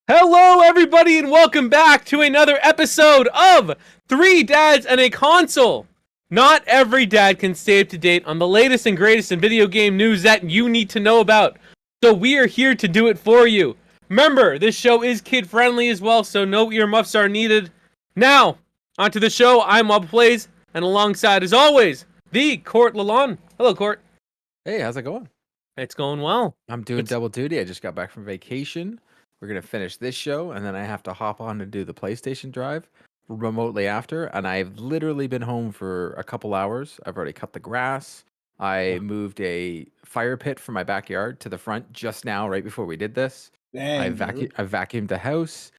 Hello, everybody, and welcome back to another episode of Three Dads and a Console. Not every dad can stay up to date on the latest and greatest in video game news that you need to know about, so we are here to do it for you. Remember, this show is kid-friendly as well, so no earmuffs are needed. Now, onto the show. I'm Mob Plays, and alongside, as always, the Court Lalonde. Hello, Court. Hey, how's it going? It's going well. I'm doing double duty. I just got back from vacation. We're going to finish this show, and then I have to hop on to do the PlayStation Drive remotely after. And I've literally been home for a couple hours. I've already cut the grass. I moved a fire pit from my backyard to the front just now, right before we did this. I vacuumed the house,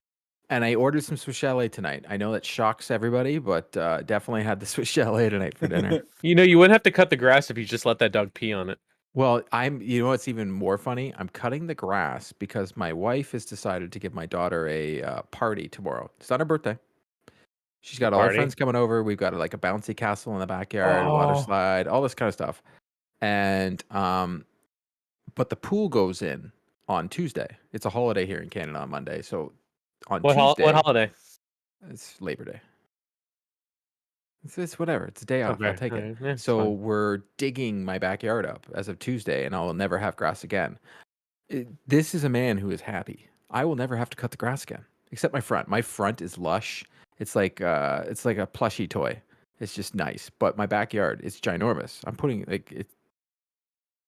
and I ordered some Swiss chalet tonight. I know that shocks everybody, but definitely had the Swiss chalet tonight for dinner. You wouldn't have to cut the grass if you just let that dog pee on it. Well, you know what's even more funny? I'm cutting the grass because my wife has decided to give my daughter a party tomorrow. It's not her birthday. She's got all her friends coming over. We've got like a bouncy castle in the backyard, water slide, all this kind of stuff. And but the pool goes in on Tuesday. It's a holiday here in Canada on Monday. So on Tuesday, what holiday? It's Labor Day. It's whatever. It's a day off. Okay. I'll take it. Yeah, so we're digging my backyard up as of Tuesday, and I'll never have grass again. This is a man who is happy. I will never have to cut the grass again, except my front. My front is lush. It's like a plushy toy. It's just nice. But my backyard is ginormous. I'm putting like it.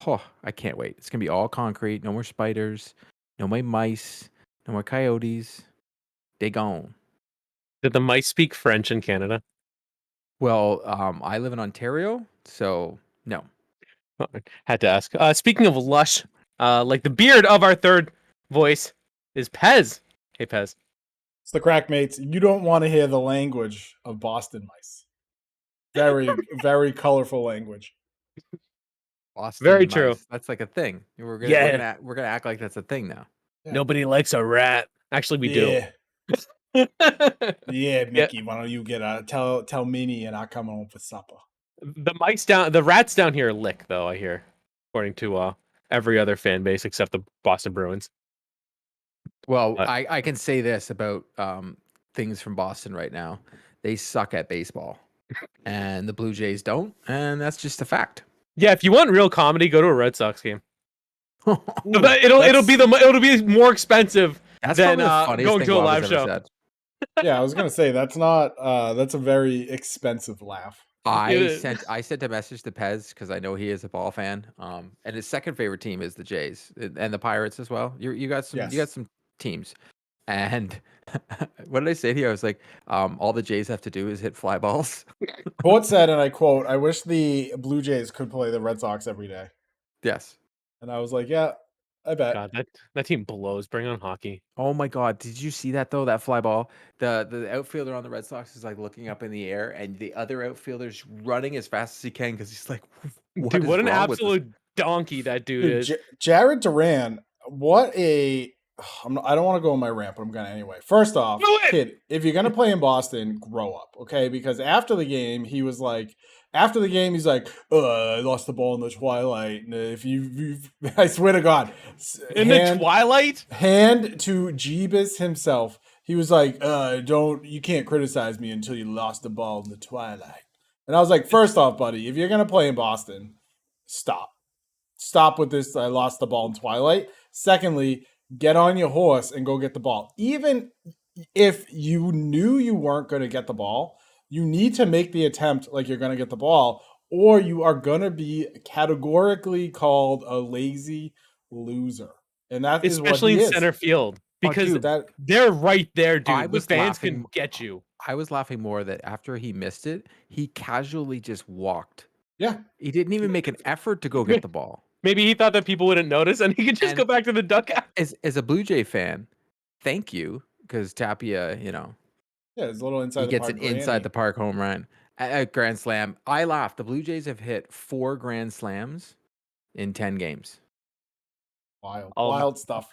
Oh, I can't wait. It's gonna be all concrete. No more spiders. No more mice. No more coyotes. They gone. Did the mice speak French in Canada? Well, I live in Ontario, so no. Had to ask. Speaking of lush, like the beard of our third voice is Pez. Hey, Pez. It's the crack mates. You don't want to hear the language of Boston mice. Very, very colorful language. Boston Very mice. true. That's like a thing. We're gonna act like that's a thing now. Yeah. Nobody likes a rat. Actually, we do. Yeah, Mickey. Why don't you tell Minnie and I'll come home for supper. The rats down here lick though. I hear, according to every other fan base except the Boston Bruins. Well, I can say this about things from Boston right now. They suck at baseball, and the Blue Jays don't, and that's just a fact. Yeah, if you want real comedy, go to a Red Sox game. It'll be more expensiid than going to a live show. Yeah, I was gonna say that's a very expensive laugh. I sent a message to Pez because I know he is a ball fan. And his second favorite team is the Jays and the Pirates as well. You got some teams. And what did I say to you? I was like, all the Jays have to do is hit fly balls. Court said, and I quote, "I wish the Blue Jays could play the Red Sox every day." Yes. And I was like, yeah, I bet. God, that team blows. Bring on hockey. Oh my God. Did you see that though? That fly ball? The outfielder on the Red Sox is like looking up in the air, and the other outfielder's running as fast as he can because he's like, what an absolute donkey that dude is. Jared Duran, I don't want to go on my rant, but I'm gonna anyway. First off, kid, if you're gonna play in Boston, grow up, okay? Because after the game, he's like, I lost the ball in the twilight. And if I swear to God, the twilight, hand to Jeebus himself, he was like, you can't criticize me until you lost the ball in the twilight. And I was like, first off, buddy, if you're gonna play in Boston, stop with this. I lost the ball in twilight. Secondly, get on your horse and go get the ball. Even if you knew you weren't going to get the ball, you need to make the attempt like you're going to get the ball, or you are going to be categorically called a lazy loser. And that is especially what he in center field, because they're right there, dude. The fans can get you. I was laughing more that after he missed it, he casually just walked. Yeah. He didn't even make an effort to go get the ball. Maybe he thought that people wouldn't notice, and he could just go back to the dugout. As a Blue Jay fan, thank you, because Tapia, it's a little inside. He gets an inside the park home run at Grand Slam. I laughed. The Blue Jays have hit 4 Grand Slams in 10 games. Wild stuff.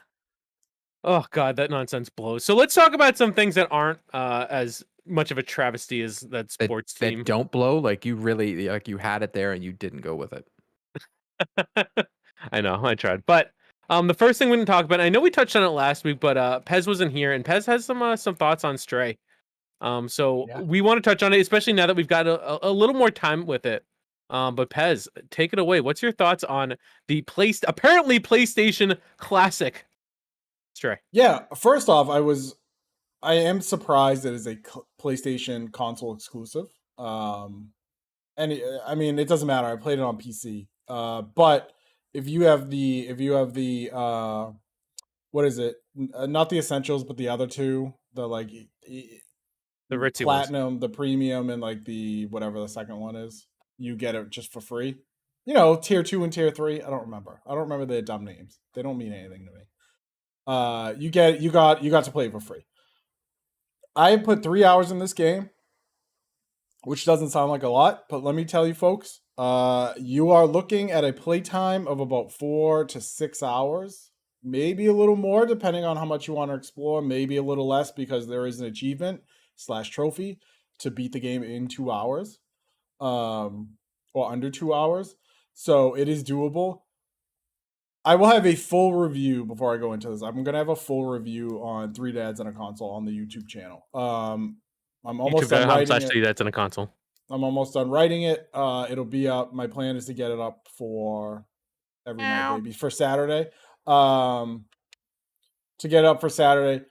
Oh God, that nonsense blows. So let's talk about some things that aren't as much of a travesty as that sports team. That don't blow, like you had it there and you didn't go with it. I know, I tried. But The first thing we didn't talk about, I know we touched on it last week, but Pez wasn't here, and Pez has some thoughts on Stray. So Yeah. we want to touch on it, especially now that we've got a little more time with it. But Pez, take it away. What's your thoughts on the apparently PlayStation Classic Stray? Yeah, first off, I am surprised it is a PlayStation console exclusive. And I mean, it doesn't matter. I played it on PC. But if you have the what is it? Not the essentials, but the other two, the like The ritzy ones. platinum, the premium, and like the whatever the second one is, you get it just for free. You know, tier 2 and tier 3. I don't remember. I don't remember their dumb names. They don't mean anything to me. You got to play it for free. I put 3 hours in this game, which doesn't sound like a lot, but let me tell you, folks, you are looking at a playtime of about 4 to 6 hours, maybe a little more, depending on how much you want to explore, maybe a little less because there is an achievement / trophy to beat the game in 2 hours, or under 2 hours. So it is doable. I will have a full review before I go into this. I'm gonna have a full review on Three Dads and a Console on the YouTube channel. I'm almost done writing it. That's in a console. I'm almost done writing it. It'll be up. My plan is to get it up for every night, baby, for Saturday. To get it up for Saturday.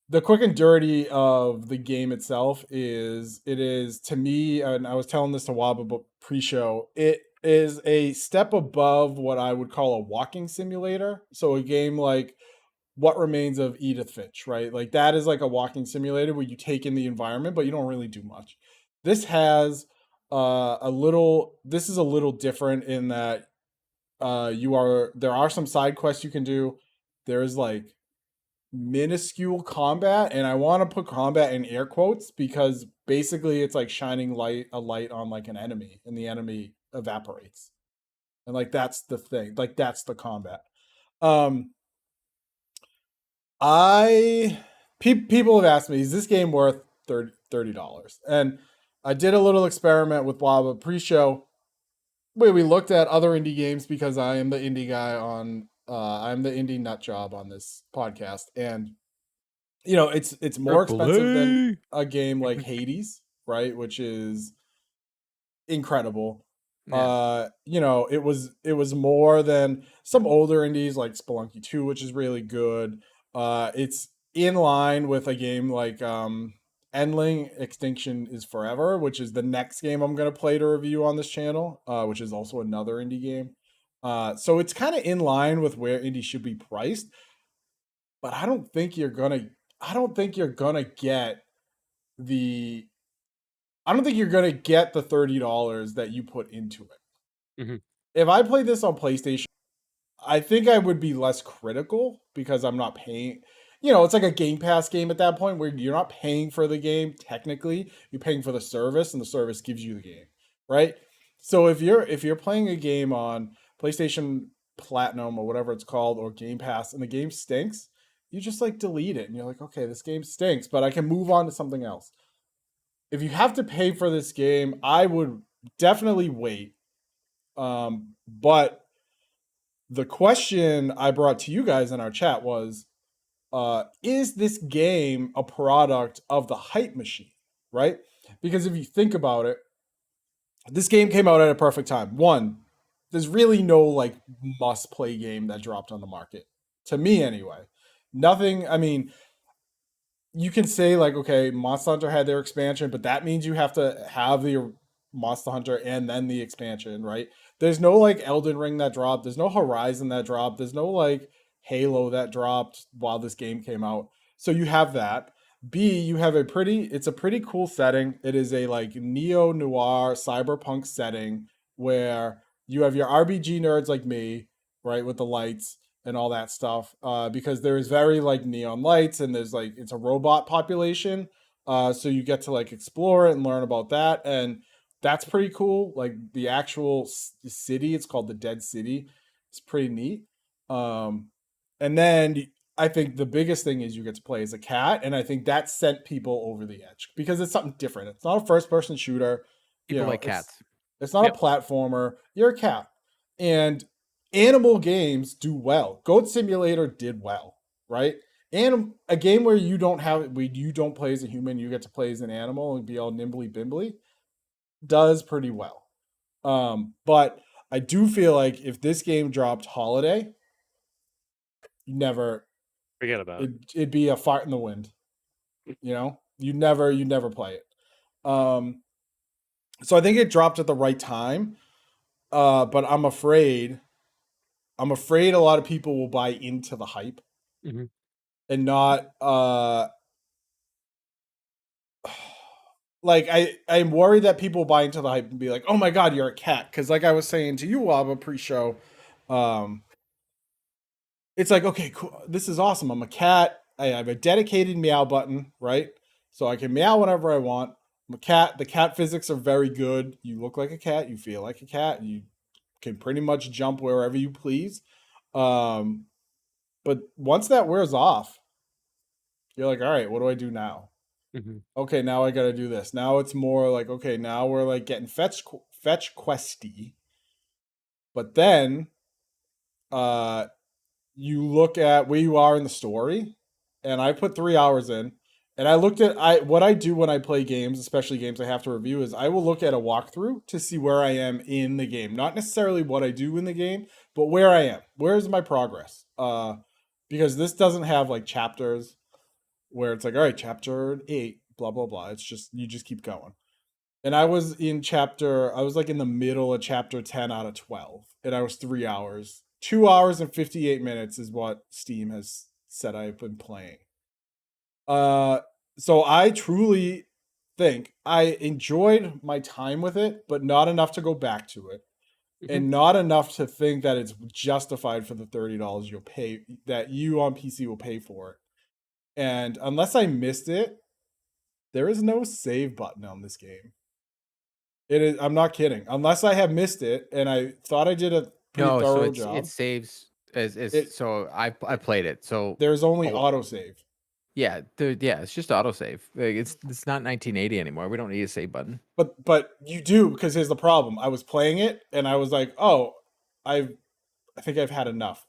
The quick and dirty of the game itself is to me, and I was telling this to Wab about pre-show, it is a step above what I would call a walking simulator. So a game like What Remains of Edith Finch, right? Like that is like a walking simulator where you take in the environment, but you don't really do much. This has this is a little different in that there are some side quests you can do. There's like minuscule combat, and I want to put combat in air quotes because basically it's like shining a light on like an enemy, and the enemy evaporates, and like that's the thing, like that's the combat. People have asked me, is this game worth $30? And I did a little experiment with Waba pre-show where we looked at other indie games because I am the indie guy on I'm the indie nut job on this podcast, and you know it's more expensive than a game like Hades, right? Which is incredible. Yeah. You know, it was more than some older indies like Spelunky 2, which is really good. It's in line with a game like Endling Extinction is Forever, which is the next game I'm going to play to review on this channel, which is also another indie game. So it's kind of in line with where indie should be priced, but I don't think you're gonna get the $30 that you put into it. Mm-hmm. If I played this on PlayStation, I think I would be less critical because I'm not paying. You know, it's like a Game Pass game at that point where you're not paying for the game. Technically, you're paying for the service, and the service gives you the game, right? So if you're playing a game on PlayStation Platinum or whatever it's called, or Game Pass, and the game stinks, you just like delete it, and you're like, okay, this game stinks, but I can move on to something else. If you have to pay for this game, I would definitely wait. But the question I brought to you guys in our chat was, is this game a product of the hype machine, right? Because if you think about it, this game came out at a perfect time. One, there's really no like must-play game that dropped on the market, to me anyway. Nothing, I mean, you can say like, okay, Monster Hunter had their expansion, but that means you have to have the Monster Hunter and then the expansion, right? There's no like Elden Ring that dropped. There's no Horizon that dropped. There's no like Halo that dropped while this game came out. So you have that. B, you have it's a pretty cool setting. It is a like neo-noir cyberpunk setting where you have your RBG nerds like me, right, with the lights and all that stuff, because there's very like neon lights, and there's like it's a robot population, so you get to like explore it and learn about that, and that's pretty cool. Like the actual city, it's called the Dead City. It's pretty neat. And then I think the biggest thing is you get to play as a cat, and I think that sent people over the edge because it's something different. It's not a first-person shooter. People like cats. It's not a platformer. You're a cat, and animal games do well. Goat Simulator did well, right? And a game where you don't play as a human, you get to play as an animal and be all nimbly bimbly, does pretty well. But I do feel like if this game dropped holiday, you never Forget about it. it'd be a fart in the wind. You know, you never play it. So I think it dropped at the right time. But I'm afraid a lot of people will buy into the hype Mhm. and not like I'm worried that people buy into the hype and be like, oh my god, you're a cat. Because like I was saying to you, Waba, pre-show, it's like, okay, cool, this is awesome. I'm a cat. I have a dedicated meow button, right? So I can meow whenever I want. I'm a cat. The cat physics are very good. You look like a cat. You feel like a cat. You can pretty much jump wherever you please. But once that wears off, you're like, all right, what do I do now? Mhm. Okay, now I got to do this. Now it's more like, okay, now we're like getting fetch questy. But then you look at where you are in the story, and I put 3 hours in, and I looked at what I do when I play games, especially games I have to review, is I will look at a walkthrough to see where I am in the game. Not necessarily what I do in the game, but where I am. Where's my progress? Because this doesn't have like chapters where it's like, all right, chapter 8, blah blah blah. It's just you just keep going. And I was like in the middle of chapter 10 out of 12, and I was 3 hours. 2 hours and 58 minutes is what Steam has said I've been playing. So I truly think I enjoyed my time with it, but not enough to go back to it. Mhm. And not enough to think that it's justified for the $30 you'll pay, that you on PC will pay for it. And unless I missed it, there is no save button on this game. It is. I'm not kidding. Unless I have missed it, and I thought I did a pretty No, so thorough it job. saves as It so I played it. So there's only oh, autosave. yeah, it's just autosave. Like, it's not 1980 anymore. We don't need a save button. But you do, because here's the problem. I was playing it and I was like, oh, I think I've had enough.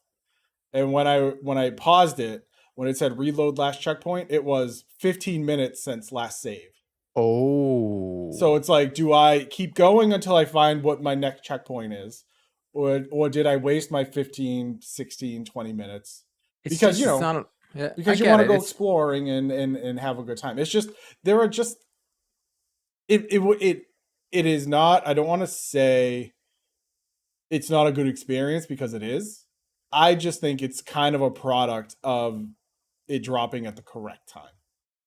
And when I paused it, when it said reload last checkpoint, it was 15 minutes since last save. Oh, So it's like, do I keep going until I find what my next checkpoint is? Or did I waste my 15, 16, 20 minutes? it's Because, just it's not. Yeah, I because you get want to it. go It's exploring and have a good time. It's just, there are just, it is not, I don't want to say it's not a good experience, because it is. I just think it's kind of a product of it dropping at the correct time.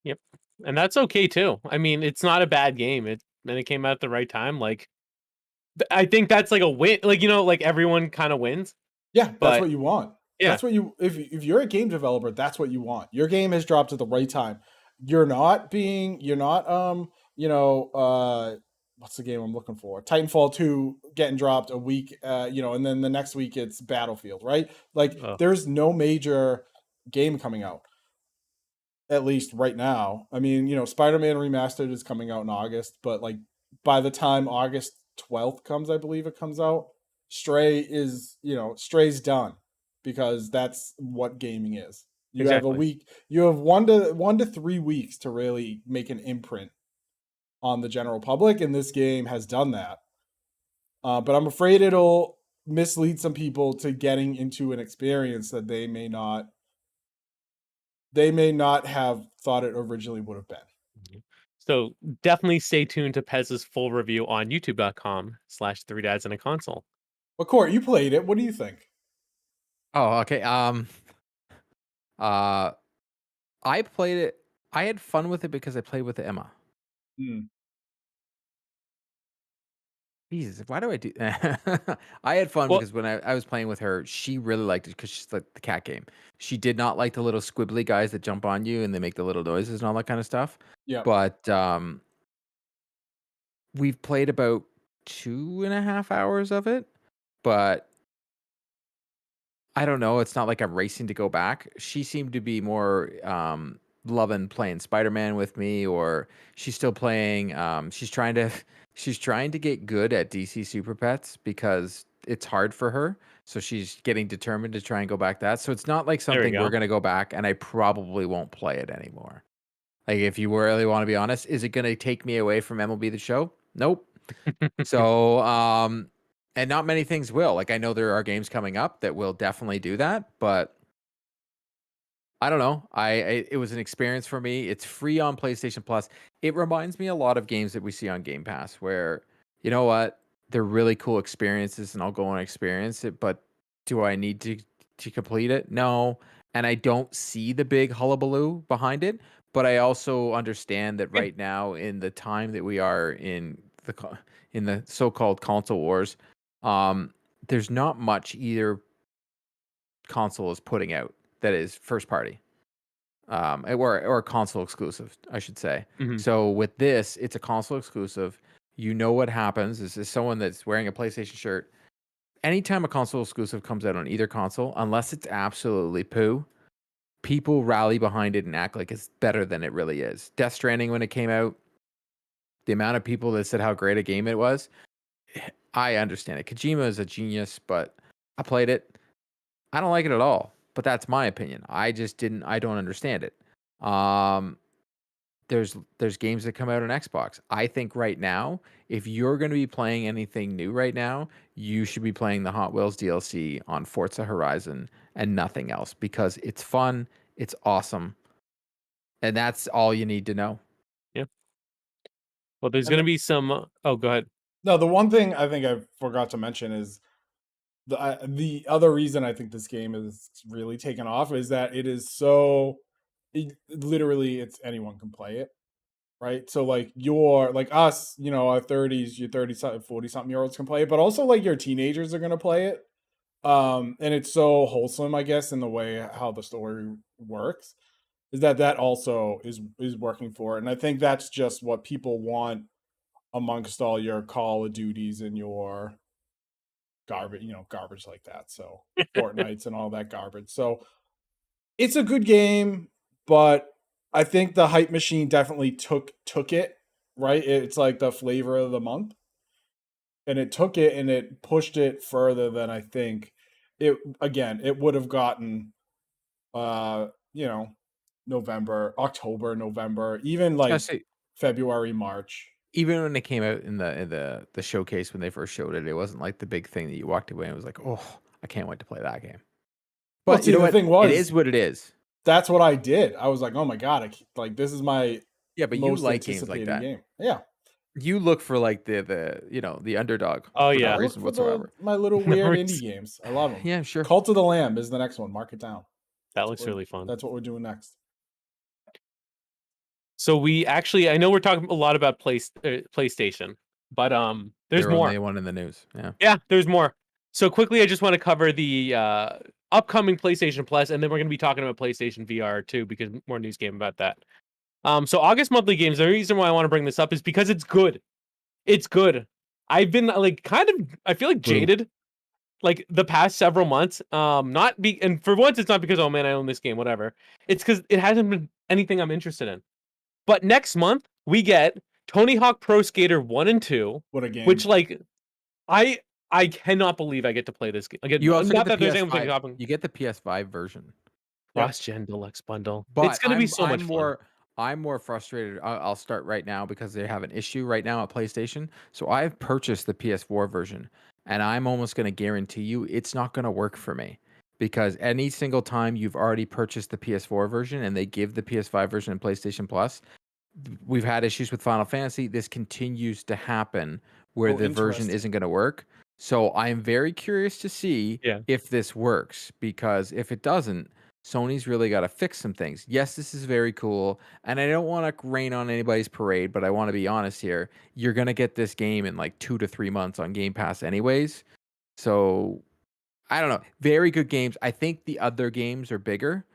Yep. And that's okay too. I mean, it's not a bad game. And it came out at the right time. Like I think that's like a win. Like, like everyone kind of wins. Yeah, that's But what you want. yeah. That's what you, if you're a game developer, that's what you want. Your game has dropped at the right time. You're not what's the game I'm looking for? Titanfall 2 getting dropped a week, and then the next week it's Battlefield, right? Like Oh, there's no major game coming out, at least right now. I mean, Spider-Man Remastered is coming out in August, but like by the time August 12th comes, I believe it comes out, Stray's done, because that's what gaming is. You have a exactly. week, you have 1 to 3 weeks to really make an imprint on the general public, and this game has done that. But I'm afraid it'll mislead some people to getting into an experience that they may not have thought it originally would have been. So definitely stay tuned to Pez's full review on youtube.com/3dads and a console. But Court, you played it. What do you think? oh okay. I played it. I had fun with it because I played with Emma. Hmm. Jesus, why do I do? I had fun Well, because when I was playing with her, she really liked it because she's like the cat game. She did not like the little squibbly guys that jump on you and they make the little noises and all that kind of stuff. Yeah. But we've played about 2.5 hours of it. But I don't know. It's not like I'm racing to go back. She seemed to be more loving playing Spider-Man with me, or she's still playing. She's trying to get good at DC Super Pets because it's hard for her. So she's getting determined to try and go back to that. So it's not like There we something go. we're gonna go back, and I probably won't play it anymore. Like, if you really want to be honest, is it gonna take me away from MLB The Show? Nope. So and not many things will. Like, I know there are games coming up that will definitely do that, but I don't know. It was an experience for me. It's free on PlayStation Plus. It reminds me a lot of games that we see on Game Pass, where, you know what, they're really cool experiences, and I'll go and experience it. But do I need to complete it? No. And I don't see the big hullabaloo behind it. But I also understand that right now, in the time that we are in the so-called console wars, there's not much either console is putting out that is first party, or console exclusive, I should say. Mhm. So with this, it's a console exclusive. You know what happens is someone that's wearing a PlayStation shirt. Anytime a console exclusive comes out on either console, unless it's absolutely poo, people rally behind it and act like it's better than it really is. Death Stranding, when it came out, the amount of people that said how great a game it was, I understand it. Kojima is a genius, but I played it. I don't like it at all, but that's my opinion. I don't understand it. Um, there's games that come out on Xbox. I think right now, if you're going to be playing anything new right now, you should be playing the Hot Wheels DLC on Forza Horizon and nothing else, because it's fun, it's awesome, and that's all you need to know. Yeah. Well, there's And gonna be some. Oh, go ahead. No, the one thing I think I forgot to mention is the other reason I think this game is really taken off is that it is so literally it's anyone can play it, right? So like you're like us, you know, our 30s, your 30 something, 40 something year olds can play it, but also like your teenagers are gonna play it. And it's so wholesome, I guess, in the way how the story works, is that also is working for it. And I think that's just what people want amongst all your Call of Duties and your garbage, you know, garbage like that. So Fortnites and all that garbage. So it's a good game, but I think the hype machine definitely took it, right? It's like the flavor of the month. And it took it and it pushed it further than I think it would have gotten you know, October, November, even I like say, February, March. even when it came out in the showcase when they first showed it, it wasn't like the big thing that you walked away and was like, oh, I can't wait to play that game. Well, But you see, know the what? thing It was, is what it is. that's what I did. I was like, oh my God, like this is my Yeah, but you most like games like anticipated that. game. Yeah. You look for like the underdog Oh, for no yeah. I look reason for the whatsoever. my little No weird indie worries. games. I love them. Yeah, sure. Cult of the Lamb is the next one. Mark it down. That looks really fun. That's what we're doing next. So we actually, I know we're talking a lot about PlayStation, but there's They're more. only one in the news. Yeah. Yeah, there's more. So quickly, I just want to cover the upcoming PlayStation Plus, and then we're going to be talking about PlayStation VR too, because more news came about that. So August monthly games. The reason why I want to bring this up is because it's good. It's good. I've been like I feel like jaded, like the past several months. And for once, it's not because, oh man, I own this game, whatever. It's because it hasn't been anything I'm interested in. But next month we get Tony Hawk Pro Skater 1 and 2, What a game. which like I cannot believe I get to play this game. Again, You also not get that the there's anything PS5. happening. You get the PS5 version. Cross-gen deluxe bundle. But It's gonna be so much fun. I'm more frustrated. I'll start right now because they have an issue right now at PlayStation. So I've purchased the PS4 version, and I'm almost going to guarantee you it's not going to work for me, because any single time you've already purchased the PS4 version and they give the PS5 version in PlayStation Plus, we've had issues with Final Fantasy. This continues to happen where the version Interesting. isn't going to work. So I'm very curious to see Yeah. if this works, because if it doesn't, Sony's really got to fix some things. Yes, this is very cool, and I don't want to rain on anybody's parade, but I want to be honest here. You're going to get this game in like 2 to 3 months on Game Pass anyways. So I don't know. Very good games. I think the other games are bigger.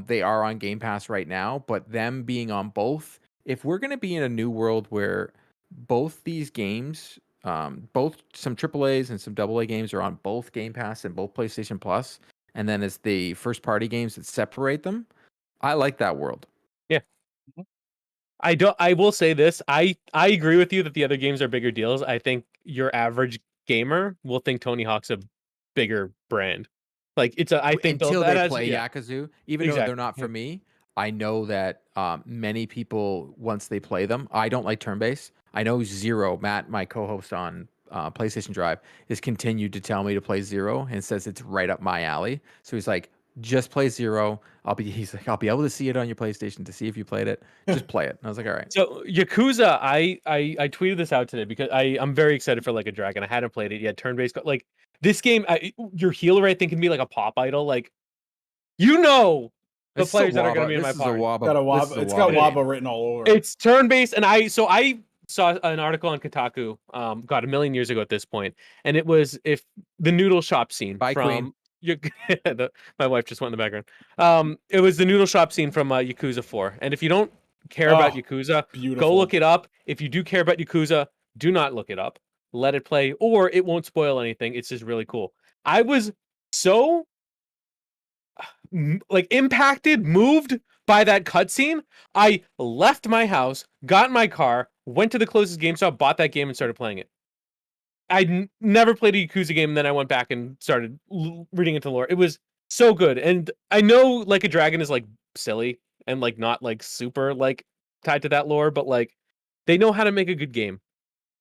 They are on Game Pass right now, but them being on both, if we're going to be in a new world where both these games, both some AAAs and some AA games are on both Game Pass and both PlayStation Plus, and then it's the first party games that separate them, I like that world. Yeah. I will say this. I agree with you that the other games are bigger deals. I think your average gamer will think Tony Hawk's a bigger brand. Like it's a I think Until that they has play yeah, Yakuza, even though they're exactly. not for me, I know that many people once they play them. I don't like turn-based. I know Zero, Matt, my co-host on PlayStation Drive, has continued to tell me to play Zero and says it's right up my alley. So he's like, just play Zero. He's like, I'll be able to see it on your PlayStation to see if you played it. Just play it. And I was like, all right. So Yakuza, I tweeted this out today because I'm very excited for Like a Dragon. I hadn't played it yet. Turn-based, like this game, your healer I think can be like a pop idol. Like you know the This is a players that are going to Waba. be in my This is a party. Got a Waba. This is Waba. a It's got Waba Waba game. written all over. It's turn-based, and I saw an article on Kotaku, got a million years ago at this point, and it was if the noodle shop scene Bye, from my wife just went in the background. It was the noodle shop scene from Yakuza 4, and if you don't care about Oh, Yakuza, beautiful. go look it up. If you do care about Yakuza, do not look it up. Let it play, or it won't spoil anything. It's just really cool. I was so like impacted, moved by that cutscene. I left my house, got in my car, went to the closest GameStop, bought that game, and started playing it. I never played a Yakuza game, and then I went back and started reading into lore. It was so good, and I know Like a Dragon is like silly and like not like super like tied to that lore, but like they know how to make a good game,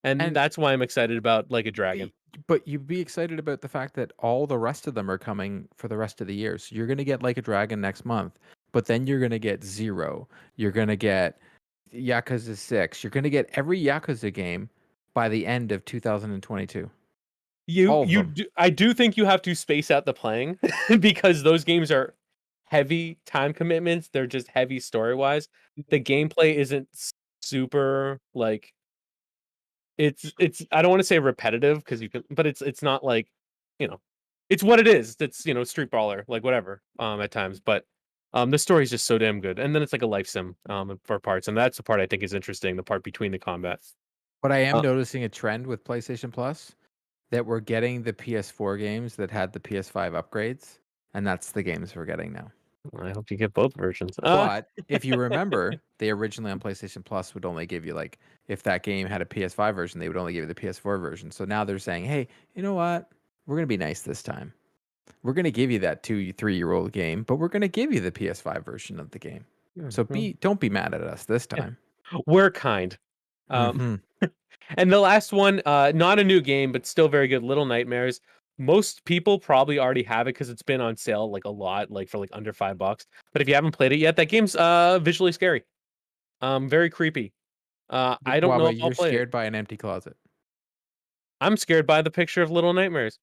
and And that's why I'm excited about Like a Dragon. But you'd be excited about the fact that all the rest of them are coming for the rest of the year. So you're going to get Like a Dragon next month, but then you're going to get Zero. You're going to get Yakuza 6. You're going to get every Yakuza game by the end of 2022. All of them. I do think you have to space out the playing because those games are heavy time commitments. They're just heavy story wise. The gameplay isn't super like it's I don't want to say repetitive because you can, but it's not like you know it's what it is. It's street brawler like whatever at times, but the story is just so damn good. And then it's like a life sim for parts, and that's the part I think is interesting. The part between the combat. But I am Uh, noticing a trend with PlayStation Plus that we're getting the PS4 games that had the PS5 upgrades, and that's the games we're getting now. I hope you get both versions. But if you remember, they originally on PlayStation Plus would only give you like if that game had a PS5 version, they would only give you the PS4 version. So now they're saying, hey, you know what? We're gonna be nice this time. We're gonna give you that 2-3-year-old game, but we're gonna give you the PS5 version of the game. So don't be mad at us this time. We're kind. Mm-hmm. And the last one, not a new game, but still very good. Little Nightmares. Most people probably already have it because it's been on sale like a lot, like for like under $5. But if you haven't played it yet, that game's visually scary. Very creepy. I don't know if I'll You're play it. scared by an empty closet. I'm scared by the picture of Little Nightmares.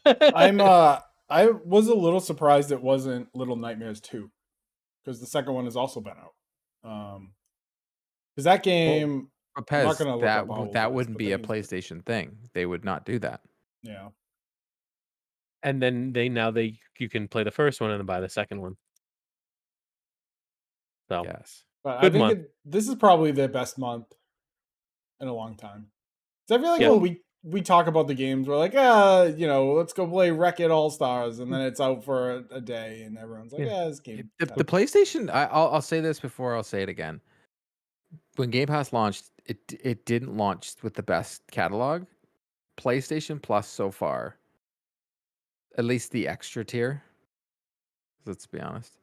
I was a little surprised it wasn't Little Nightmares 2 because the second one has also been out. Because that game, I'm not Pez, gonna look up how old it that is, wouldn't but be that a game's- PlayStation thing. They would not do that. Yeah. And then you can play the first one and then buy the second one. So Yes. But I Good think month. this is probably the best month in a long time. So I feel like Yeah. when we talk about the games, we're like, let's go play Wreck-It All-Stars, and then it's out for a day, and everyone's like, Yeah. this game. The PlayStation. I'll say this before I'll say it again. When Game Pass launched, it didn't launch with the best catalog. PlayStation Plus so far, at least the extra tier. Let's be honest.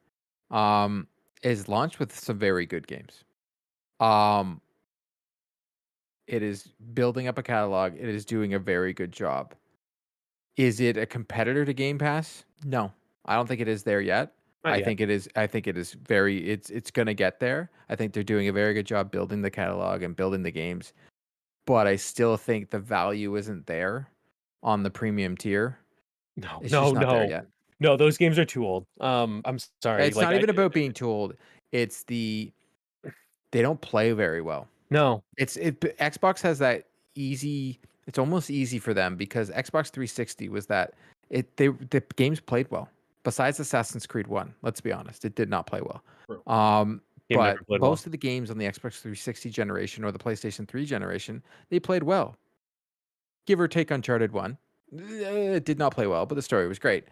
Is launched with some very good games. It is building up a catalog. It is doing a very good job. Is it a competitor to Game Pass? No, I don't think it is there yet. Not yet. Think it is. I think it is very. It's going to get there. I think they're doing a very good job building the catalog and building the games. But I still think the value isn't there on the premium tier. No, It's just not there yet. No, those games are too old. I'm sorry. It's not even about being too old. It's they don't play very well. No. Xbox has that easy. It's almost easy for them because Xbox 360 was that the games played well. Besides Assassin's Creed 1, let's be honest, it did not play well. True. Game never But played most of the games on the Xbox 360 generation or the PlayStation 3 generation, they played well. Give or take Uncharted 1. It did not play well, but the story was great.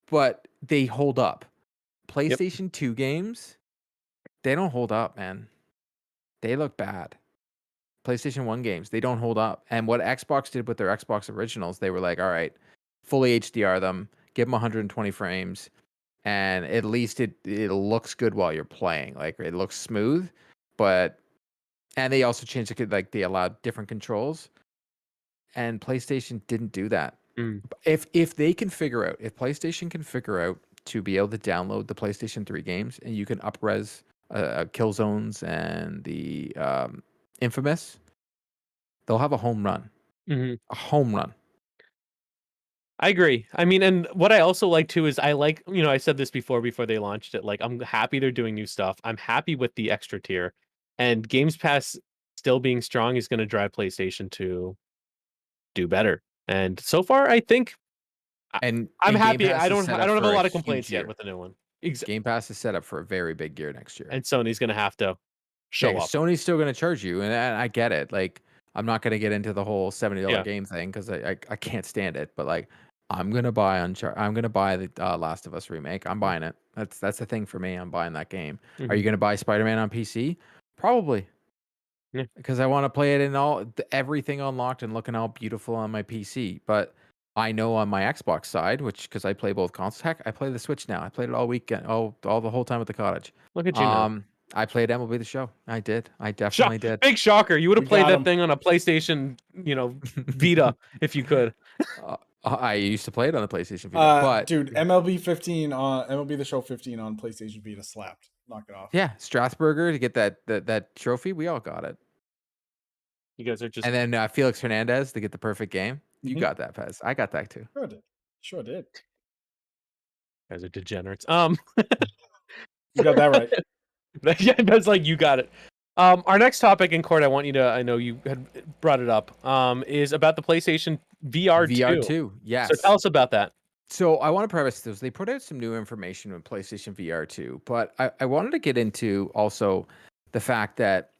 But they hold up. PlayStation 2 games, they don't hold up, man. They look bad. PlayStation 1 games, they don't hold up. And what Xbox did with their Xbox originals, they were like, all right, fully HDR them, give them 120 frames, and at least it looks good while you're playing. Like it looks smooth, but and they also changed it, like they allowed different controls, and PlayStation didn't do that. Mm. If they can figure out, if PlayStation can figure out to be able to download the PlayStation 3 games and you can up-res Killzones and the Infamous, they'll have a home run. Mm-hmm. A home run. I agree. I mean, and what I also like too is I like, I said this before they launched it. Like, I'm happy they're doing new stuff. I'm happy with the extra tier, and Games Pass still being strong is going to drive PlayStation to do better. And so far, I think And I'm Game happy. Pass I is don't set I up don't have a for lot of huge complaints yet year. with the new one. Game Pass is set up for a very big year next year. And Sony's going to have to show up. Sony's still going to charge you, and I get it. Like, I'm not going to get into the whole $70 Yeah. game thing because I can't stand it. But like, I'm gonna buy I'm gonna buy the Last of Us remake. I'm buying it. That's the thing for me. I'm buying that game. Are you gonna buy Spider-Man on PC? Probably. Yeah. Because I want to play it in everything unlocked and looking all beautiful on my PC. But I know on my Xbox side, because I play both consoles. Heck, I play the Switch now. I played it all weekend, all the whole time at the cottage. Look at you now. I played MLB The Show. I did. I definitely did. Big shocker. You would have We played got that 'em. thing on a PlayStation, Vita if you could. I used to play it on the PlayStation Vita, but dude, MLB The Show 15 on PlayStation Vita slapped. Knock it off. yeah, Strasburger to get that trophy. We all got it. You guys are just. And then Felix Hernandez to get the perfect game. You Mhm. got that, Pez. I got that too. Sure did. You guys are degenerates. You got that right. Yeah, that's like you got it. Our next topic in court, I know you had brought it up, is about the PlayStation VR2. VR2, yes. So tell us about that. So I want to preface this. They put out some new information on PlayStation VR2, but I wanted to get into also the fact that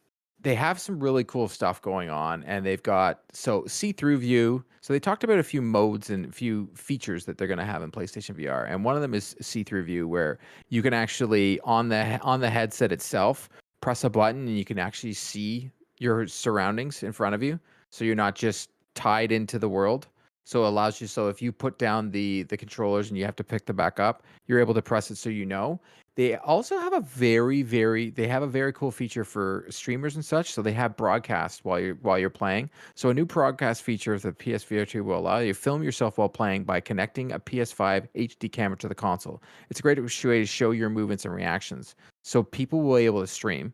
they have some really cool stuff going on, and they've got see-through view. So they talked about a few modes and a few features that they're going to have in PlayStation VR, and one of them is see-through view, where you can actually on the headset itself press a button and you can actually see your surroundings in front of you, so you're not just tied into the world. So it allows you. So if you put down the controllers and you have to pick them back up, you're able to press it so you know. They also have a very cool feature for streamers and such. So they have broadcast while you're playing. So a new broadcast feature of the PSVR 2 will allow you to film yourself while playing by connecting a PS5 HD camera to the console. It's a great way to show your movements and reactions. So people will be able to stream.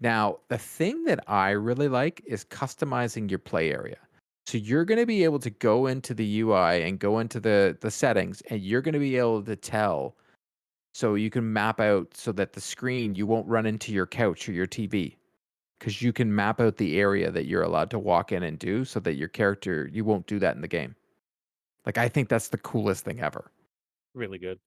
Now, the thing that I really like is customizing your play area. So you're going to be able to go into the UI and go into the settings, and you're going to be able to tell. So you can map out so that the screen, you won't run into your couch or your TV, because you can map out the area that you're allowed to walk in and do, so that your character, you won't do that in the game. Like, I think that's the coolest thing ever. Really good.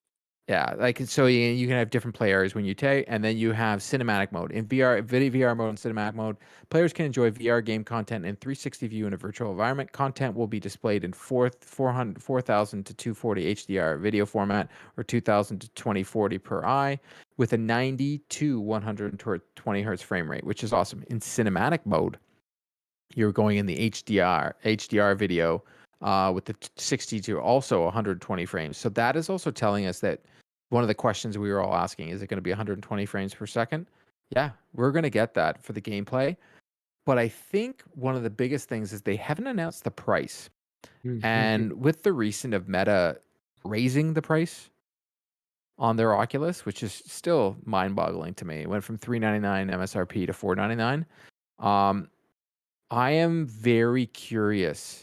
Yeah, like, so you can have different play areas when you take, and then you have cinematic mode. In VR mode and cinematic mode, players can enjoy VR game content in 360 view in a virtual environment. Content will be displayed in 4000 to 240 HDR video format, or 2000 to 2040 per eye, with a 90 to 120 hertz frame rate, which is awesome. In cinematic mode, you're going in the HDR video with the 60 to also 120 frames. So that is also telling us that one of the questions we were all asking, is it going to be 120 frames per second? Yeah, we're going to get that for the gameplay. But I think one of the biggest things is they haven't announced the price. And with the recent of Meta raising the price on their Oculus, which is still mind-boggling to me, it went from $399 MSRP to $499. I am very curious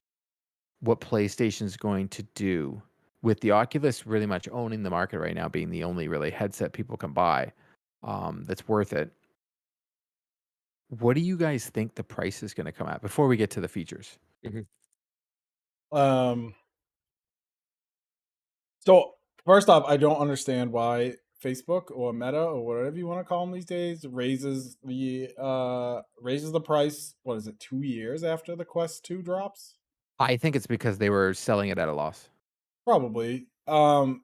what PlayStation's going to do with the Oculus really much owning the market right now, being the only really headset people can buy that's worth it. What do you guys think the price is going to come at before we get to the features? So first off, I don't understand why Facebook or Meta or whatever you want to call them these days raises the price. What is it? 2 years after the Quest 2 drops? I think it's because they were selling it at a loss. Probably. And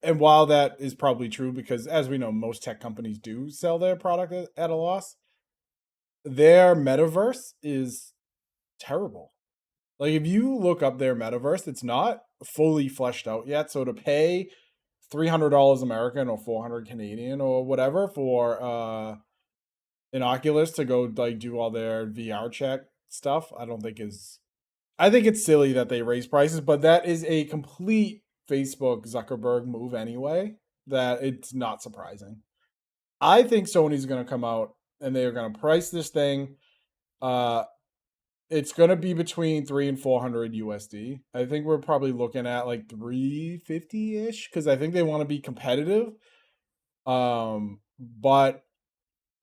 while that is probably true, because as we know, most tech companies do sell their product at a loss, their metaverse is terrible. Like if you look up their metaverse, it's not fully fleshed out yet. So to pay $300 American or 400 Canadian or whatever for an Oculus to go like do all their VR check stuff, I think it's silly that they raise prices, but that is a complete Facebook Zuckerberg move anyway, that it's not surprising. I think Sony's going to come out and they're going to price this thing. It's going to be between 3 and 400 USD. I think we're probably looking at like 350-ish because I think they want to be competitive. But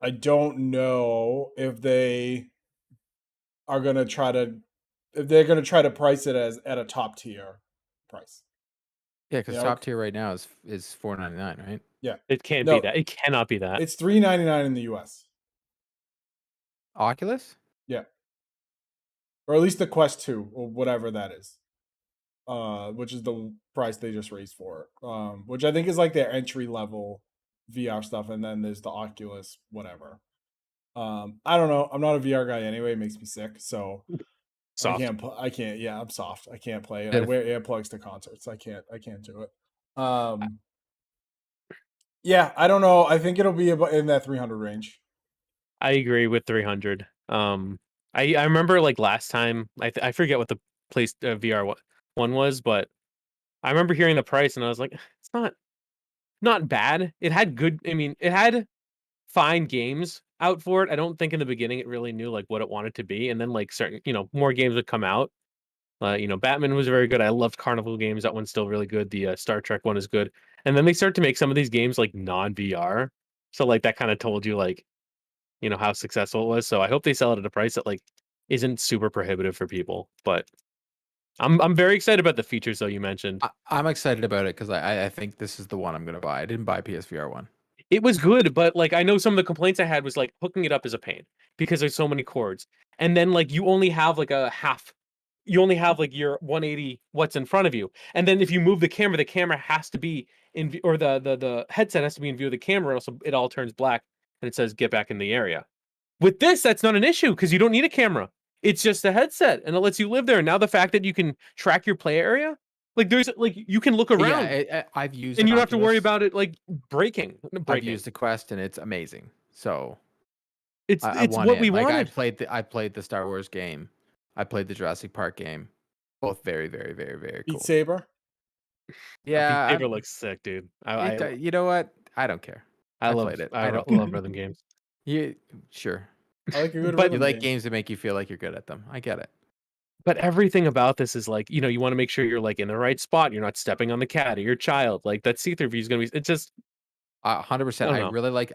I don't know if they are going to try to if they're going to try to price it as at a top tier price. Yeah, because top tier right now is $4.99, right? Yeah, It can't be that. It cannot be that. It's $3.99 in the US. Oculus? Yeah, or at least the Quest 2 or whatever that is, which is the price they just raised for it. Which I think is like their entry level VR stuff, and then there's the Oculus whatever. I don't know. I'm not a VR guy anyway. It makes me sick. So Soft. I can't. Yeah, I'm soft. I can't play it. I wear earplugs to concerts. I can't do it. Yeah, I don't know. I think it'll be about in that 300 range. I agree with 300. I remember like last time. I forget what the place VR one was, but I remember hearing the price and I was like, it's not bad. It had good. I mean, it had fine games out for it. I don't think in the beginning it really knew like what it wanted to be, and then like certain more games would come out. Batman was very good. I loved Carnival games. That one's still really good. The Star Trek one is good. And then they start to make some of these games like non-VR. So like that kind of told you like how successful it was. So I hope they sell it at a price that like isn't super prohibitive for people. But I'm very excited about the features though you mentioned. I'm excited about it because I think this is the one I'm gonna buy. I didn't buy PSVR 1. It was good, but like I know some of the complaints I had was like hooking it up is a pain because there's so many cords. And then like you only have like you only have like your 180 what's in front of you. And then if you move the camera has to be in or the headset has to be in view of the camera, or else it all turns black and it says get back in the area. With this, that's not an issue because you don't need a camera. It's just a headset and it lets you live there. And now the fact that you can track your play area, like there's like you can look around. Yeah, I've used and you don't have to worry about it like breaking. I've used the Quest and it's amazing. So it's what we wanted. I played the Star Wars game. I played the Jurassic Park game. Both very, very, very, very cool. Beat Saber? Yeah. Beat Saber looks sick, dude. You know what? I don't care. I played it. I love rhythm games. Sure. I like a good But you like games that make you feel like you're good at them. I get it. But everything about this is like, you want to make sure you're like in the right spot. You're not stepping on the cat or your child. Like that see-through view is going to be, it's just 100%.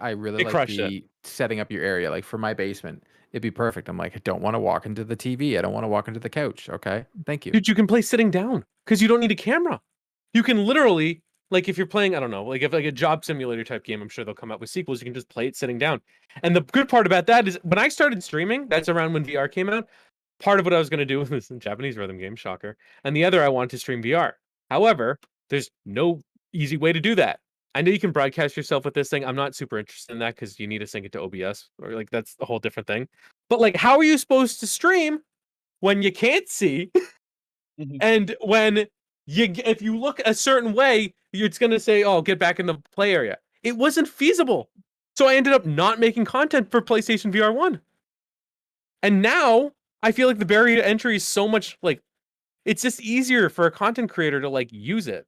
I really like the setting up your area. Like for my basement, it'd be perfect. I'm like, I don't want to walk into the TV. I don't want to walk into the couch. Okay. Thank you. Dude, you can play sitting down because you don't need a camera. You can literally, like if you're playing, I don't know, like if like a job simulator type game, I'm sure they'll come out with sequels. You can just play it sitting down. And the good part about that is when I started streaming, that's around when VR came out. Part of what I was going to do was this Japanese rhythm game, shocker. And the other, I wanted to stream VR. However, there's no easy way to do that. I know you can broadcast yourself with this thing. I'm not super interested in that because you need to sync it to OBS or like that's a whole different thing. But like, how are you supposed to stream when you can't see? And when if you look a certain way, it's going to say, oh, get back in the play area. It wasn't feasible. So I ended up not making content for PlayStation VR 1. And now I feel like the barrier to entry is so much like it's just easier for a content creator to like use it.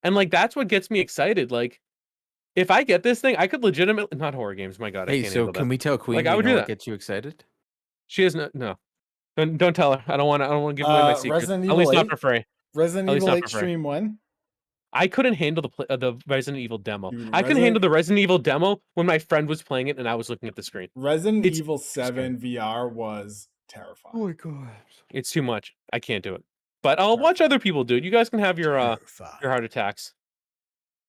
And like that's what gets me excited. Like if I get this thing, I could legitimately not horror games. My God, I can't so can we tell Queen? Like I would do that. Gets you excited? She has no. Don't tell her. I don't want to give away my secrets. At least not for free. Resident Evil 8 Stream 1. I couldn't handle the Resident Evil demo. Dude, I couldn't handle the Resident Evil demo when my friend was playing it and I was looking at the screen. Evil 7 VR was terrifying. Oh my God. It's too much. I can't do it. But I'll watch other people do it. You guys can have your heart attacks.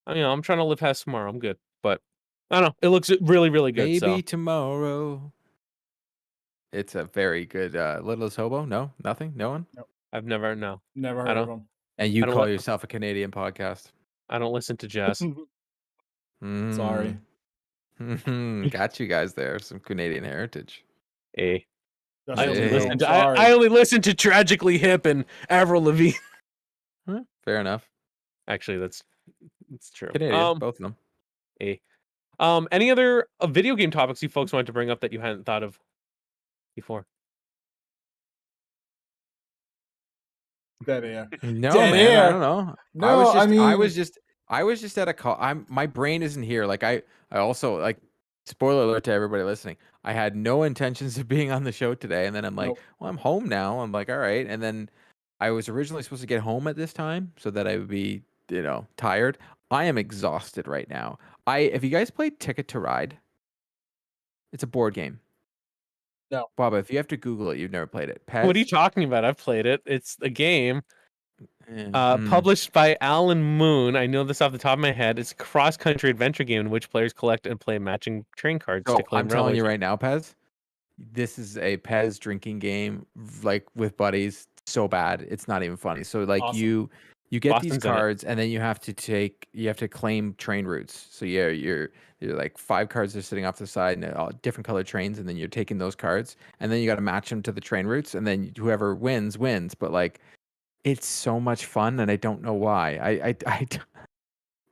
I'm trying to live past tomorrow. I'm good. But I don't know. It looks really, really good. Maybe tomorrow. It's a very good Littlest Hobo. No, nothing. No one. Nope. I've never heard of them. And you call yourself a Canadian podcast. I don't listen to jazz. Sorry. Got you guys there. Some Canadian heritage. A. Justin I only Timberlake, listen I'm to sorry. I only listen to Tragically Hip and Avril Lavigne. Fair enough. Actually, that's true. Canadian, both of them. A. Any other video game topics you folks wanted to bring up that you hadn't thought of before? Dead air. No, Dead man, I air. don't know. No, I was just at a call. My brain isn't here. Like I also like spoiler alert to everybody listening. I had no intentions of being on the show today, and then I'm like, Nope. well, I'm home now. I'm like, all right. And then I was originally supposed to get home at this time so that I would be, tired. I am exhausted right now. Have you guys played Ticket to Ride? It's a board game. No. Bob, if you have to Google it, you've never played it. What are you Pez? talking about? I've played it. It's a game Mm. published by Alan Moon. I know this off the top of my head. It's a cross-country adventure game in which players collect and play matching train cards to So claim I'm telling railway you tickets. right now, Pez, this is a Pez drinking game, like with buddies. So bad, it's not even funny. So like Awesome. you get these Boston's in it. cards, and then you have to claim train routes. So yeah, you're like 5 cards are sitting off the side and all different colored trains, and then you're taking those cards, and then you got to match them to the train routes, and then whoever wins wins. But like, it's so much fun, and I don't know why.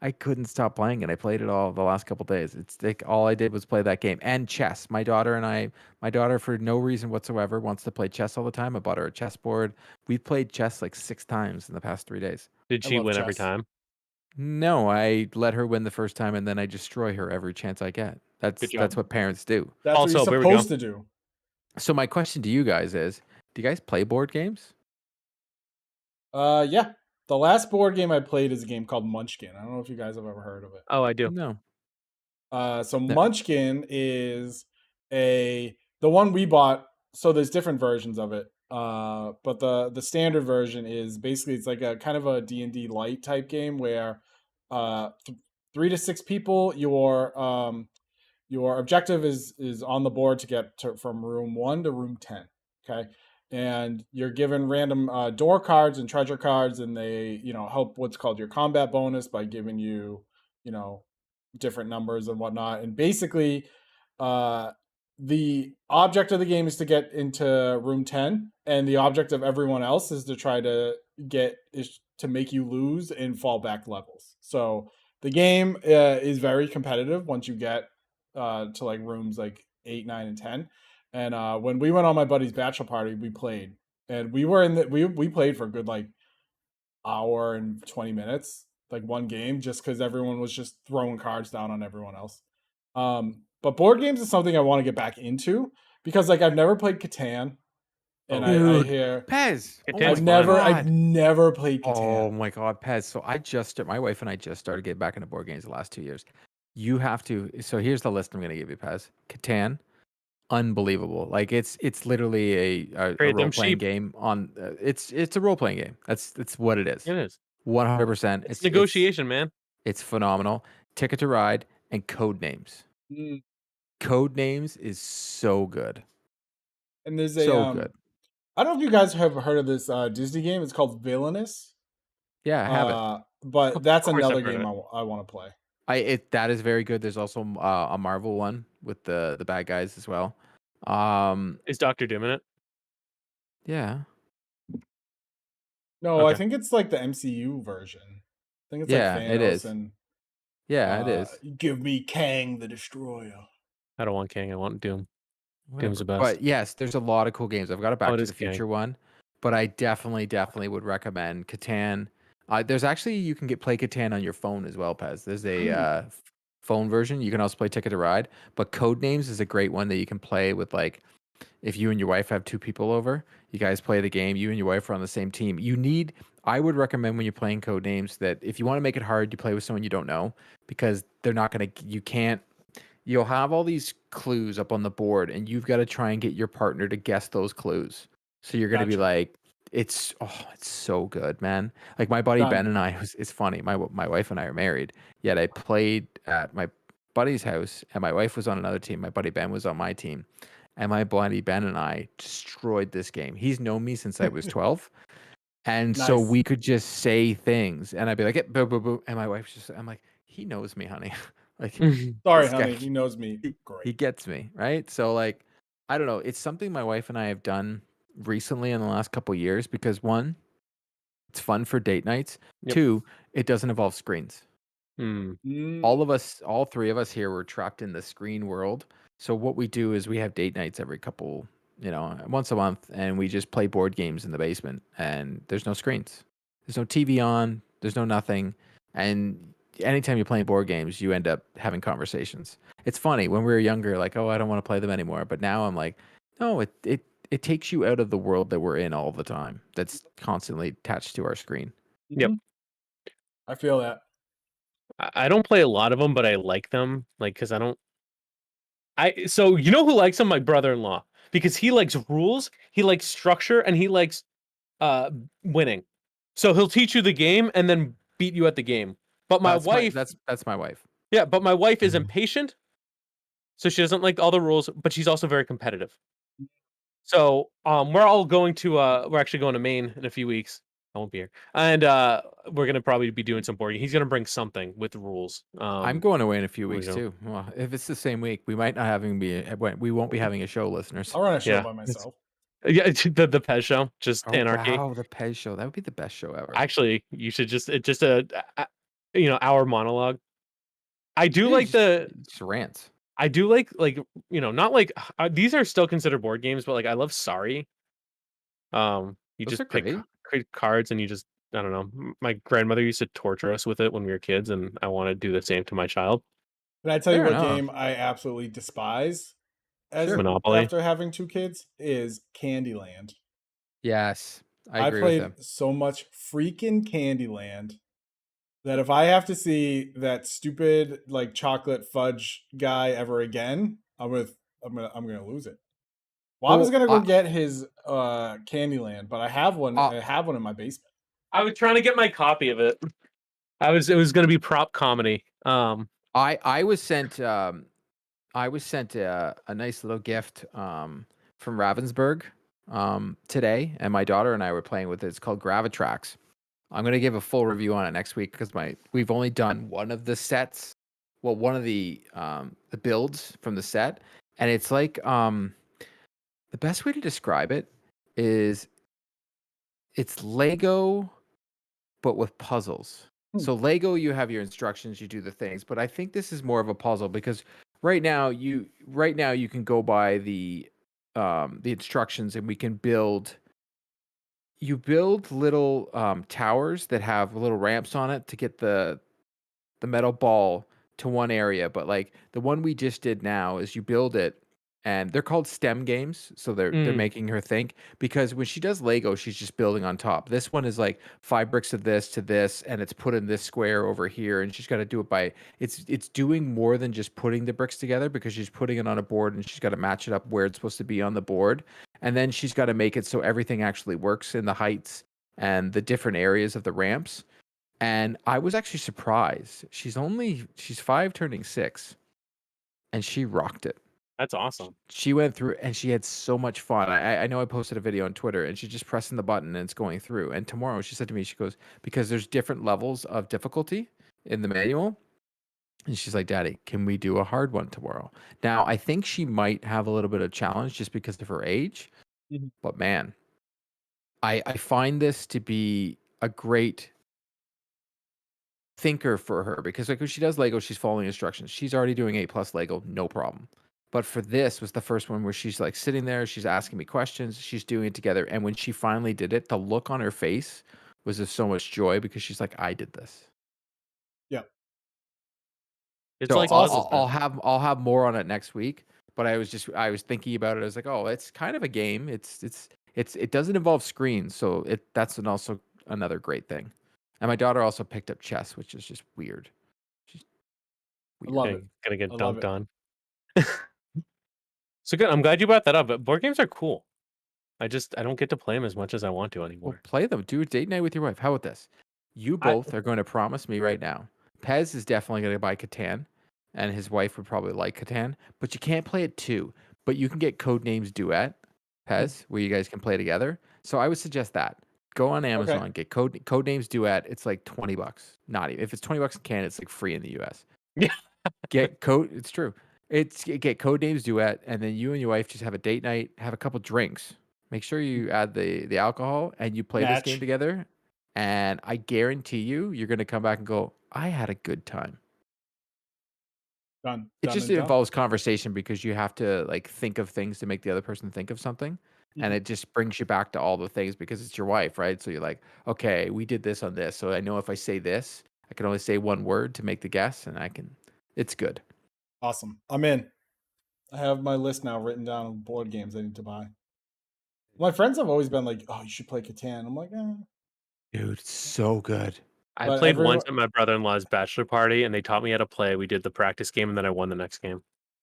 I couldn't stop playing it. I played it all the last couple days. It's like all I did was play that game and chess. My daughter for no reason whatsoever wants to play chess all the time. I bought her a chessboard. We've played chess like 6 times in the past 3 days. Did I she love win every chess. time? No, I let her win the first time, and then I destroy her every chance I get. Good job. That's what parents do. That's Also, what here you're we go. supposed to do. So my question to you guys is, do you guys play board games? Yeah. The last board game I played is a game called Munchkin. I don't know if you guys have ever heard of it. Oh, I do. No. So No. Munchkin is the one we bought. So there's different versions of it. But the standard version is basically it's like a kind of a D&D light type game where 3 to 6 people, your objective is on the board to get from room 1 to room 10. Okay. And you're given random door cards and treasure cards, and they, help what's called your combat bonus by giving you, different numbers and whatnot. And basically, the object of the game is to get into room 10, and the object of everyone else is to try to make you lose in fallback levels. So the game is very competitive once you get to like rooms like 8, 9, and 10. And when we went on my buddy's bachelor party, we played, and we were we played for a good like hour and 20 minutes, like one game, just because everyone was just throwing cards down on everyone else. But board games is something I want to get back into because like I've never played Catan, and I Dude, hear Pez. Oh Catan's my fun. I've God. never played Catan. Oh my God, Pez. So my wife and I just started getting back into board games the last 2 years. You have to. So here's the list I'm going to give you, Pez. Catan, unbelievable. Like it's literally a Trade them role playing sheep. game on. It's a role playing game. That's what it is. It is. 100%. It's negotiation, man. It's phenomenal. Ticket to Ride and Code Names. Mm. Code Names is so good. And there's So good. I don't know if you guys have heard of this Disney game. It's called Villainous. Yeah, I have it. But that's Of course another I've heard game of I want to play. That is very good. There's also a Marvel one with the bad guys as well. Is Doctor Doom in it? Yeah. No, I Okay. think it's like the MCU version. I think it's Yeah, like Thanos it is. and Yeah, it is. give me Kang the Destroyer. I don't want King. I want Doom. Doom's the Whatever. best. But yes, there's a lot of cool games. I've got a Back it to is the King. Future one, but I definitely would recommend Catan. There's actually you can play Catan on your phone as well, Pez. There's a phone version. You can also play Ticket to Ride, but Codenames is a great one that you can play with like if you and your wife have 2 people over, you guys play the game, you and your wife are on the same team. I would recommend when you're playing Codenames that if you want to make it hard, you play with someone you don't know because they're not going to you'll have all these clues up on the board and you've got to try and get your partner to guess those clues. So you're going to be Gotcha. like it's so good, man. Like my buddy Done. Ben and I it's funny. My wife and I are married, yet I played at my buddy's house and my wife was on another team. My buddy Ben was on my team. And my buddy Ben and I destroyed this game. He's known me since I was 12. And so Nice. we could just say things and I'd be like, boo, boo, boo. And my wife's just, I'm like, he knows me, honey. Like, Sorry, this guy- honey. He knows me. he Great. gets me, right? So like, I don't know. It's something my wife and I have done recently in the last couple years because one, it's fun for date nights. Yep. Two, it doesn't involve screens. Mm. All of us, all three of us here, were trapped in the screen world. So what we do is we have date nights every couple, once a month, and we just play board games in the basement. And there's no screens, there's no TV on, there's no nothing. And anytime you're playing board games, you end up having conversations. It's funny when we were younger, like, oh, I don't want to play them anymore. But now I'm like, no, it takes you out of the world that we're in all the time. That's constantly attached to our screen. Yep. Mhm. I feel that. I don't play a lot of them, but I like them, like, because I don't. So you know who likes them? My brother-in-law, because he likes rules, he likes structure, and he likes uh winning. So he'll teach you the game and then beat you at the game. But my wife, That's my wife. yeah, but my wife is Mhm. impatient, so she doesn't like all the rules, but she's also very competitive. So we're actually going to Maine in a few weeks. I won't be here. And we're gonna probably be doing some board. He's gonna bring something with rules. I'm going away in a few we weeks go. too. Well, if it's the same week, we might not we won't be having a show, listeners. I'll run a show Yeah. by myself. Yeah, the Pez show, just Oh anarchy. wow, the Pez show. That would be the best show ever. Actually, you should just hour monologue. I do Yeah, like just rants. I do like not like these are still considered board games, but like I love Sorry. You Those just are pick great. cards and you just I don't know. My grandmother used to torture us with it when we were kids, and I want to do the same to my child. Can I tell you Fair what enough. game I absolutely despise as Sure. Monopoly. after having two kids is Candyland. Yes, I I agree with played him. so much freaking Candyland that if I have to see that stupid like chocolate fudge guy ever again, I'm gonna lose it. Well, I was Well, gonna go get his Candyland, but I have one. uh, I have one in my basement. I was trying to get my copy of it. It was going to be prop comedy. I was sent a nice little gift from Ravensburg today, and my daughter and I were playing with it. It's called Gravitrax. I'm gonna give a full review on it next week because we've only done one of the sets, well, one of the builds from the set, and it's like the best way to describe it is it's Lego but with puzzles. Hmm. So Lego, you have your instructions, you do the things, but I think this is more of a puzzle because right now you can go by the instructions and we can build. You build little towers that have little ramps on it to get the metal ball to one area, but like the one we just did now is you build it and they're called STEM games, so they're making her think because when she does Lego, she's just building on top. This one is like 5 bricks of this to this and it's put in this square over here and she's got to do it by it's doing more than just putting the bricks together because she's putting it on a board and she's got to match it up where it's supposed to be on the board. And then she's got to make it so everything actually works in the heights and the different areas of the ramps. And I was actually surprised. She's 5 turning 6 and she rocked it. That's awesome. She went through and she had so much fun. I know I posted a video on Twitter and she's just pressing the button and it's going through. And tomorrow she said to me, she goes, because there's different levels of difficulty in the manual. And she's like, Daddy, can we do a hard one tomorrow? Now, I think she might have a little bit of challenge just because of her age. Mhm. But man, I find this to be a great thinker for her because like when she does Lego, she's following instructions. She's already doing 8+ Lego, no problem. But for this was the first one where she's like sitting there, she's asking me questions, she's doing it together. And when she finally did it, the look on her face was of so much joy because she's like, I did this. Yeah. It's So like awesome. I'll have more on it next week. But I was thinking about it. I was like, oh, it's kind of a game. It doesn't involve screens, so that's also another great thing. And my daughter also picked up chess, which is just weird. She's I weird. love it. gonna get I love dunked it. on. So good. I'm glad you brought that up. But board games are cool. I don't get to play them as much as I want to Well, anymore. play them. Do a date night with your wife. How about this? You both are going to promise me right now. Pez is definitely going to buy Catan, and his wife would probably like Catan, but you can't play it two. But you can get Codenames Duet, Pez, where you guys can play together. So I would suggest that. Go on Amazon, get Codenames Duet. It's like $20. Not even if it's $20 in Canada, it's like free in the US. Yeah. Get code. It's true. Get Codenames Duet, and then you and your wife just have a date night, have a couple drinks. Make sure you add the alcohol, and you play this game Match. together. And I guarantee you're gonna come back and go, I had a good time. Done. It Done just and done. involves conversation because you have to like think of things to make the other person think of something. And Mhm. it just brings you back to all the things because it's your wife, right? So you're like, okay, we did this on this. So I know if I say this, I can only say one word to make the guess, and it's good. Awesome. I'm in. I have my list now written down of board games I need to buy. My friends have always been like, "Oh, you should play Catan." I'm like, eh. Dude, it's so good. I But played once everyone, at my brother-in-law's bachelor party, and they taught me how to play. We did the practice game, and then I won the next game.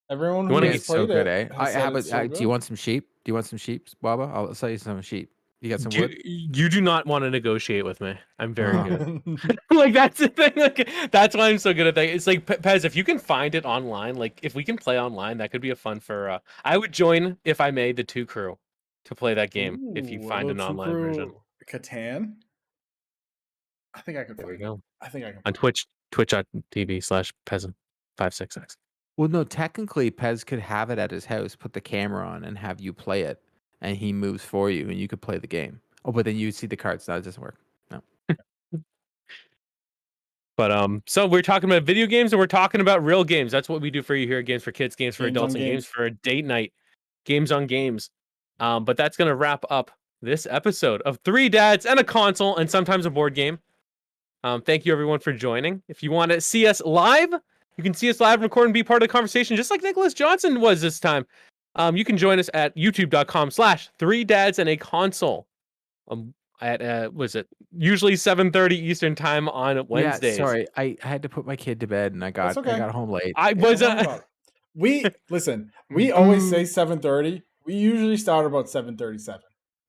everyone You who want to has get It's so played good, it eh? has said it's so Do you good. want some sheep? Do you want some sheep, Baba? I'll sell you some sheep. You got some wood? you do not want to negotiate with me. I'm very Uh-huh. good. Like that's the thing. Like that's why I'm so good at that. It's like Pez. If you can find it online, like if we can play online, that could be a fun for. I would join if I made the 2 crew to play that game. If you Ooh, find although an online version, Catan, I think I could there we find it. go. I think I can On find Twitch, twitch.tv/peasant566. Well, no, technically Pez could have it at his house, put the camera on, and have you play it, and he moves for you, and you could play the game. Oh, but then you see the cards. No, it doesn't work. No. But so we're talking about video games, and we're talking about real games. That's what we do for you here: games for kids, games for Games adults, on and games games. for a date night. Games on games. But that's gonna wrap up this episode of 3 Dads and a Console, and sometimes a board game. Thank you everyone for joining. If you want to see us live, you can see us live, record, and be part of the conversation, just like Nicholas Johnson was this time. You can join us at youtube.com/3dadsandaconsole. At was it usually 7:30 Eastern time on Wednesdays. Yeah, sorry. I had to put my kid to bed, and I That's got okay. home late. I Yeah, was don't worry about it. We listen. We always say 7:30. We usually start about 7:37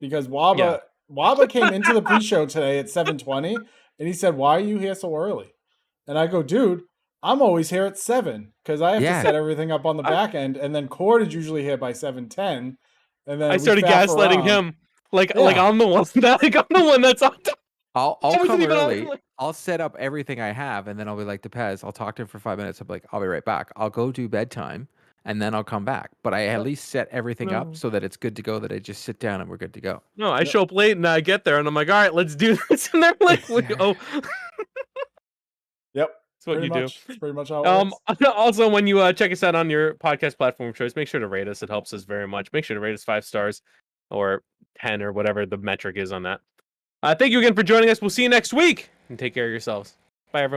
because Waba came into the pre-show today at 7:20, and he said, "Why are you here so early?" And I go, "Dude, I'm always here at 7 because I have Yeah. to set everything up on the back end, and then Cord is usually here by 7:10, and then I we started faff gaslighting around. him, like Yeah. I'm the one like I'm the one that's on top. I'll I wasn't come even on- early. I'll set up everything I have, and then I'll be like, Depez, I'll talk to him for 5 minutes. I'll be like, I'll be right back. I'll go do bedtime, and then I'll come back. But I at least set everything No. up so that it's good to go, that I just sit down and we're good to go. No, I show up late and I get there and I'm like, all right, let's do this. And they're like, oh, Yep. that's what Pretty you much. do. That's pretty much how it works. Also, when you check us out on your podcast platform of choice, make sure to rate us. It helps us very much. Make sure to rate us 5 stars or 10 or whatever the metric is on that. Thank you again for joining us. We'll see you next week and take care of yourselves. Bye, everyone.